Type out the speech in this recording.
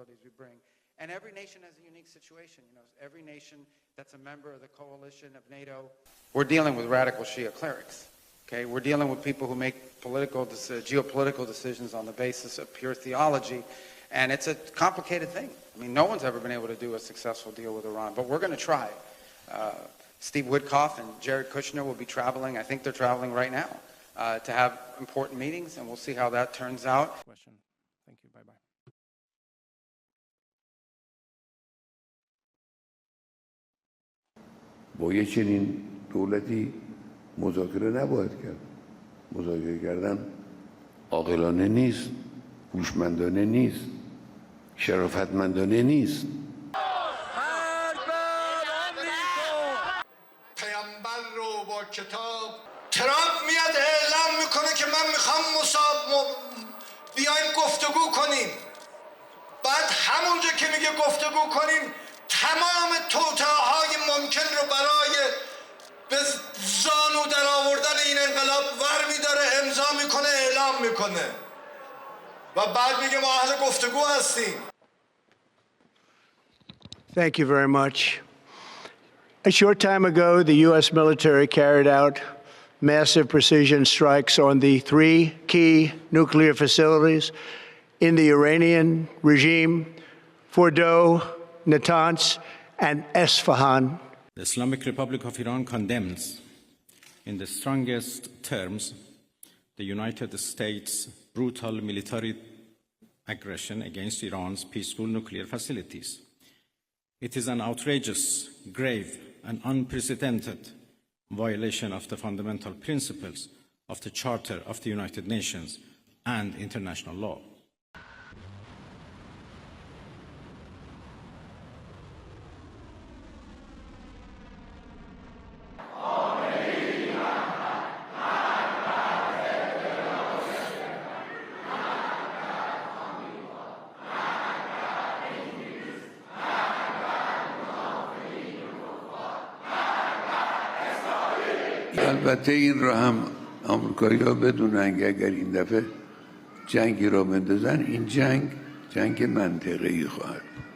capabilities we bring. And every nation has a unique situation. You know, every nation that's a member of the coalition of NATO, we're dealing with radical Shia clerics. Okay, we're dealing with people who make geopolitical decisions on the basis of pure theology, and it's a complicated thing. I mean, no one's ever been able to do a successful deal with Iran, but we're going to try. Steve Witkoff and Jared Kushner will be traveling. I think they're traveling right now to have important meetings, and we'll see how that turns out. Question. Thank you. Bye-bye. با یه چنین دولتی مذاکره نباید کرد. مذاکره کردن عاقلانه نیست، هوشمندانه نیست، شرافتمندانه نیست. پیامبر رو با کتاب ترامپ میاد اعلام میکنه که من میخوام بیایم گفتگو کنیم. بعد همونجا که میگه گفتگو کنیم تمام توطئه‌های ممکن رو برای به زانو در آوردن این انقلاب ور میداره، امضا میکنه، اعلام میکنه و بعد میگه ما اهل گفتگو هستیم. Thank you very much. A short time ago, the U.S. military carried out massive precision strikes on the 3 key nuclear facilities in the Iranian regime, Fordow, Natanz, and Esfahan. The Islamic Republic of Iran condemns in the strongest terms the United States' brutal military aggression against Iran's peaceful nuclear facilities. It is an outrageous, grave, and unprecedented violation of the fundamental principles of the Charter of the United Nations and international law. البته این را هم آمریکایی‌ها بدونن که اگر این دفعه جنگی را بندازن این جنگ منطقه‌ای خواهد بود.